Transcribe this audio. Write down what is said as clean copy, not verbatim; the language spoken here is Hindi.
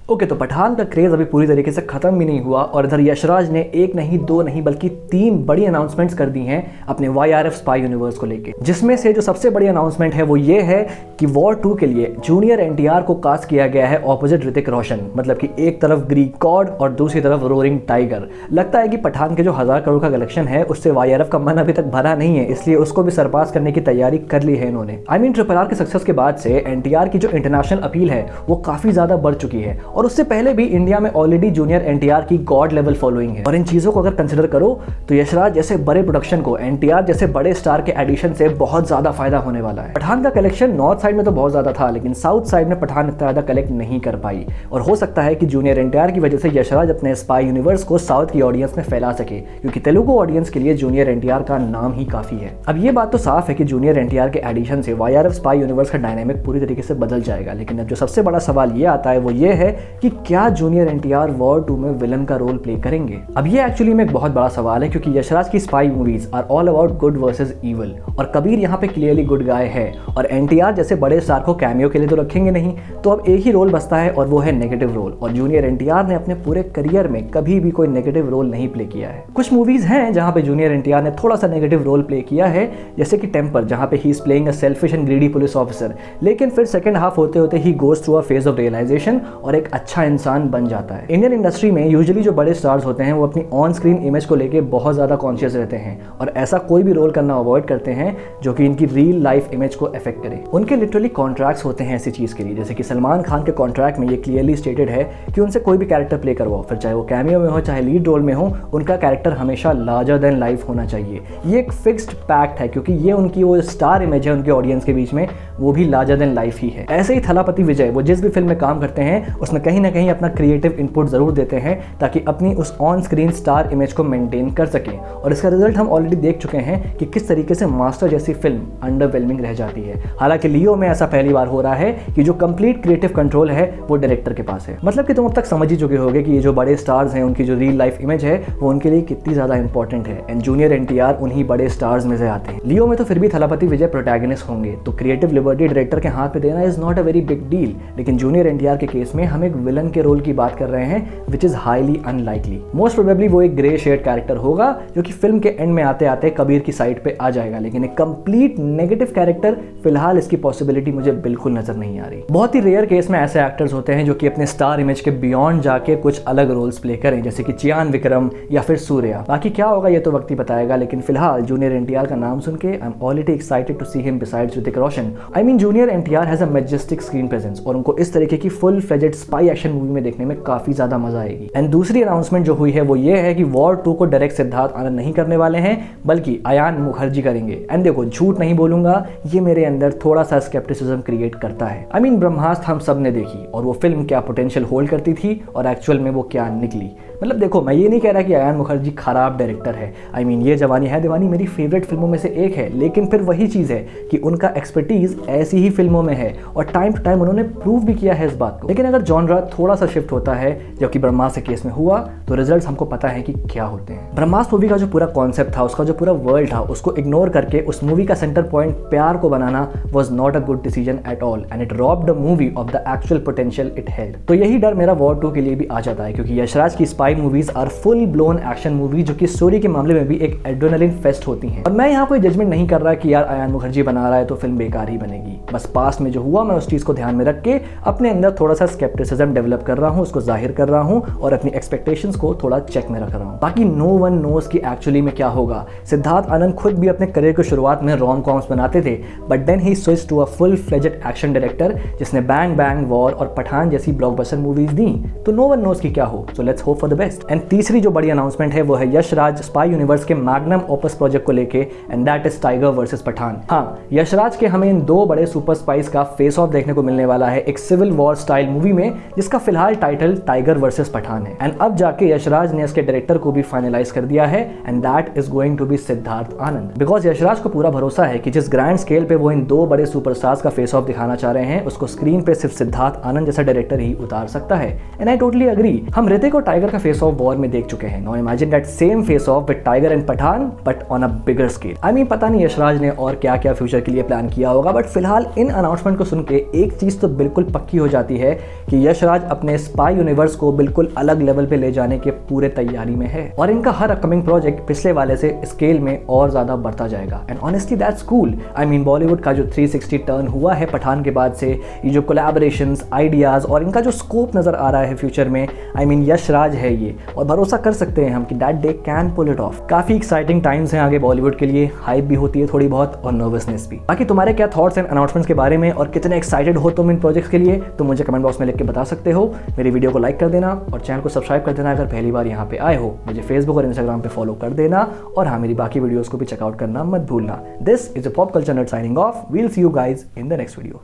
ओके, तो पठान का क्रेज अभी पूरी तरीके से खत्म भी नहीं हुआ और इधर यशराज ने एक नहीं दो नहीं बल्कि 3 बड़ी अनाउंसमेंट्स कर दी हैं अपने YRF स्पाई यूनिवर्स को लेके, जिसमें से जो सबसे बड़ी अनाउंसमेंट है वो ये है कि वॉर 2 के लिए जूनियर NTR को कास्ट किया गया है ऑपोजिट ऋतिक रोशन। मतलब कि एक तरफ ग्रीक गॉड और दूसरी तरफ रोरिंग टाइगर। लगता है कि पठान के जो 1000 करोड़ का कलेक्शन है उससे YRF का मन अभी तक भरा नहीं है, इसलिए उसको भी सरपास करने की तैयारी कर ली है इन्होंने। RRR के सक्सेस के बाद से NTR की जो इंटरनेशनल अपील है वो काफी ज्यादा बढ़ चुकी है और उससे पहले भी इंडिया में ऑलरेडी जूनियर NTR की गॉड लेवल फॉलोइंग है। और इन चीजों को अगर कंसिडर करो तो यशराज जैसे बड़े प्रोडक्शन को NTR जैसे बड़े स्टार के एडिशन से बहुत ज्यादा फायदा होने वाला है। पठान का कलेक्शन नॉर्थ साइड में तो बहुत ज्यादा था, लेकिन साउथ साइड में पठान इतना ज्यादा कलेक्ट नहीं कर पाई और हो सकता है कि जूनियर NTR की वजह से यशराज अपने स्पाई यूनिवर्स को साउथ की ऑडियंस में फैला सके, क्योंकि तेलुगु ऑडियंस के लिए जूनियर NTR का नाम ही काफी है। अब ये बात तो साफ है कि जूनियर NTR के एडिशन से YRF स्पाई यूनिवर्स का डायनामिक पूरी तरीके से बदल जाएगा, लेकिन अब जो सबसे बड़ा सवाल ये आता है वो ये है कि क्या जूनियर NTR वॉर 2 में विलन का रोल प्ले करेंगे। अब ये एक्चुअली में एक बहुत बड़ा सवाल है, क्योंकि यशराज की spy movies are all about good versus evil और कबीर यहाँ पे क्लियरली गुड गाय है और NTR जैसे बड़े स्टार को कैमियो के लिए तो रखेंगे नहीं, तो अब एक ही रोल बचता है और वो है नेगेटिव रोल। और जूनियर NTR ने अपने पूरे करियर में कभी भी कोई नेगेटिव रोल नहीं प्ले किया है। कुछ मूवीज हैं जहाँ पे जूनियर NTR ने थोड़ा सा नेगेटिव रोल प्ले किया है, जैसे कि टेम्पर, जहाँ पे he is playing a selfish and greedy police officer, लेकिन फिर सेकंड हाफ होते होते ही goes through a phase of realization और एक अच्छा इंसान बन जाता है। इंडियन इंडस्ट्री में यूजुअली जो बड़े स्टार्स होते हैं वो अपनी ऑन स्क्रीन इमेज को लेके बहुत ज़्यादा कॉन्शियस रहते हैं और ऐसा कोई भी रोल करना अवॉइड करते हैं जो कि इनकी रियल लाइफ इमेज को अफेक्ट करे। उनके लिटरली कॉन्ट्रैक्ट्स होते हैं ऐसी चीज़ के लिए, जैसे कि सलमान खान के कॉन्ट्रैक्ट में ये क्लियरली स्टेटेड है कि उनसे कोई भी कैरेक्टर प्ले करवाओ, फिर चाहे वो कैमियो में हो चाहे लीड रोल में हो, उनका कैरेक्टर हमेशा लार्जर देन लाइफ होना चाहिए। ये एक फिक्स्ड पैक्ट है, क्योंकि ये उनकी वो स्टार इमेज है उनके ऑडियंस के बीच में, वो भी लार्जर देन लाइफ ही है। ऐसे ही थलापति विजय, वो जिस भी फिल्म में काम करते हैं उसमें कहीं ना कहीं अपना क्रिएटिव इनपुट जरूर देते हैं ताकि अपनी उस ऑन स्क्रीन स्टार इमेज को मेंटेन कर सकें, और इसका रिजल्ट हम ऑलरेडी देख चुके हैं कि किस तरीके से मास्टर जैसी फिल्म अंडरवेलमिंग रह जाती है। हालांकि लियो में ऐसा पहली बार हो रहा है कि जो कंप्लीट क्रिएटिव कंट्रोल है वो डायरेक्टर के पास है। मतलब कि तुम अब तक समझ ही चुके होगे कि ये जो बड़े स्टार्स हैं उनकी जो रियल लाइफ इमेज है वो उनके लिए कितनी ज्यादा इंपॉर्टेंट है, एंड जूनियर NTR उन्हीं बड़े स्टार्स में से आते हैं। लियो में तो फिर भी थलापति विजय प्रोटैगनिस्ट होंगे, तो क्रिएटिव लिबर्टी डायरेक्टर के हाथ पे देना is not a very big deal, लेकिन जूनियर NTR के केस में हम एक विलन के रोल की बात कर रहे हैं which is highly unlikely. Most probably वो एक ग्रे शेड कैरेक्टर होगा जो कि फिल्म के एंड में आते आते कबीर की साइड पे आ जाएगा, लेकिन एक कंप्लीट नेगेटिव कैरेक्टर फिलहाल इसकी पॉसिबिलिटी मुझे बिल्कुल नजर नहीं आ रही। बहुत ही रेयर केस में ऐसे एक्टर्स होते हैं जो कि अपने स्टार इमेज के बियॉन्ड जाके कुछ अलग रोल्स प्ले करें, जैसे कि चियान विक्रम या फिर सूर्या। बाकी क्या होगा ये तो वक्त ही बताएगा, लेकिन फिलहाल जूनियर NTR का नाम सुन के I am already excited to see him besides Hrithik Roshan. I mean junior NTR has a majestic screen presence और उनको इस तरीके की full fledged spy action movie में देखने में काफी ज्यादा मजा आएगी। एंड दूसरी अनाउंसमेंट जो हुई है वो ये है कि वॉर 2 को डायरेक्ट सिद्धार्थ आनंद नहीं करने वाले हैं बल्कि अयान मुखर्जी करेंगे। एंड देखो, झूठ नहीं बोलूंगा, ये मेरे अंदर थोड़ा सा स्केप्टिसिज्म क्रिएट करता है। आई मीन ब्रह्मास्त्र हम सब ने देखी और वो फिल्म क्या पोटेंशियल होल्ड करती थी और एक्चुअल में वो क्या निकली। मतलब देखो, मैं ये नहीं कह रहा कि अयान मुखर्जी खराब डायरेक्टर है। आई मीन ये जवानी है दीवानी मेरी फेवरेट फिल्मों में से एक है, लेकिन फिर वही चीज़ है कि उनका एक्सपर्टीज ऐसी ही फिल्मों में है और टाइम टू टाइम उन्होंने प्रूव भी किया है इस बात को। लेकिन अगर जॉनरा थोड़ा सा शिफ्ट होता है, जो कि ब्रह्मास्त्र के केस में हुआ, तो रिजल्ट्स हमको पता है कि क्या होते हैं। ब्रह्मास्त्र मूवी का जो पूरा कॉन्सेप्ट था, उसका जो पूरा वर्ल्ड था, उसको इग्नोर करके उस मूवी का सेंटर पॉइंट प्यार को बनाना was not a good decision at all and it robbed the movie of the actual potential it held. तो यही डर मेरा वॉर 2 के लिए भी आ जाता है, क्योंकि यशराज की spy movies are full blown action movie जो कि स्टोरी के मामले में भी एक एड्रेनलिन फेस्ट होती हैं। और मैं यहाँ कोई जजमेंट नहीं कर रहा कि यार अयान मुखर्जी बना रहा है तो फिल्म बेकार ही बनेगी। बस पास्ट में जो हुआ मैं उस चीज को ध्यान में रख के अपने अंदर थोड़ा सा स्केप्टिसिज्म डेवलप कर रहा हूँ, उसको जाहिर कर रहा हूँ और अपनी एक्सपेक्टेशंस को थोड़ा चेक में रख रहा हूँ। बाकी नो वन नोज कि एक्चुअली में क्या होगा। सिद्धार्थ आनंद खुद भी अपने करियर की शुरुआत में रोम कॉम्स बनाते थे, but then he switch to a full fledged action director जिसने बैंग बैंग वॉर और पठान जैसी ब्लॉकबस्टर मूवीज दी। तो नो वन नोज कि क्या हो, so let's hope for the best. And तीसरी जो बड़ी अनाउंसमेंट है वो है यशराज स्पाई यूनिवर्स के मैग्नम ओपस प्रोजेक्ट को लेके, and that is Tiger versus Pathaan. हाँ, यशराज के हमें इन 2 बड़े सुपर स्पाइस का फेस ऑफ देखने को मिलने वाला है एक सिविल वॉर स्टाइल मूवी में, जिसका फिलहाल टाइटल टाइगर वर्सेस पठान है। एंड अब जाके यशराज ने इसके डायरेक्टर को भी फाइनलाइज कर दिया है, and that is going to be Siddharth Anand. Because Yashraj को पूरा भरोसा है कि जिस ग्रैंड स्केल पे वो इन 2 बड़े सुपरस्टार्स का फेस ऑफ दिखाना चाह रहे हैं, उसको स्क्रीन पे सिर्फ सिद्धार्थ आनंद जैसा डायरेक्टर ही उतार सकता है। And I totally agree. हम ऋतिक और टाइगर का फेस ऑफ वॉर में देख चुके हैं। Now imagine that same face off with Tiger and Pathaan but on a bigger scale. I mean पता नहीं यशराज ने और क्या क्या फ्यूचर के लिए प्लान किया होगा, बट फिलहाल इन अनाउंसमेंट को सुन के एक चीज़ तो बिल्कुल पक्की हो जाती है कि यश राज अपने स्पाई यूनिवर्स को बिल्कुल अलग लेवल पे ले जाने के पूरे तैयारी में है और इनका हर अपकमिंग प्रोजेक्ट पिछले वाले से स्केल में और ज़्यादा बढ़ता जाएगा। And honestly that's cool. I mean Bollywood का जो 360 टर्न हुआ है पठान के बाद से, ये जो कोलैबोरेशंस, आइडियाज़ और इनका जो स्कोप नज़र आ रहा है फ्यूचर में, आई मीन यश राज है ये, और भरोसा कर सकते हैं हम कि that they can pull it off. काफ़ी एक्साइटिंग टाइम्स हैं आगे बॉलीवुड के लिए, हाइप भी होती है थोड़ी बहुत और नर्वसनेस भी। बाकी तुम्हारे क्या थॉट्स एंड अनाउंसमेंट्स के बारे में और कितने एक्साइटेड हो तुम इन प्रोजेक्ट्स के लिए, तो मुझे कमेंट बॉक्स में लिख के बता सकते हो। मेरी वीडियो को लाइक कर देना और चैनल को सब्सक्राइब कर देना अगर पहली बार यहाँ पे आए हो। मुझे फेसबुक और इंस्टाग्राम पे फॉलो कर देना और हाँ, मेरी बाकी वीडियोस को भी चेकआउट करना मत भूलना। This is a pop culture nerd signing off. We'll see you guys in the next video.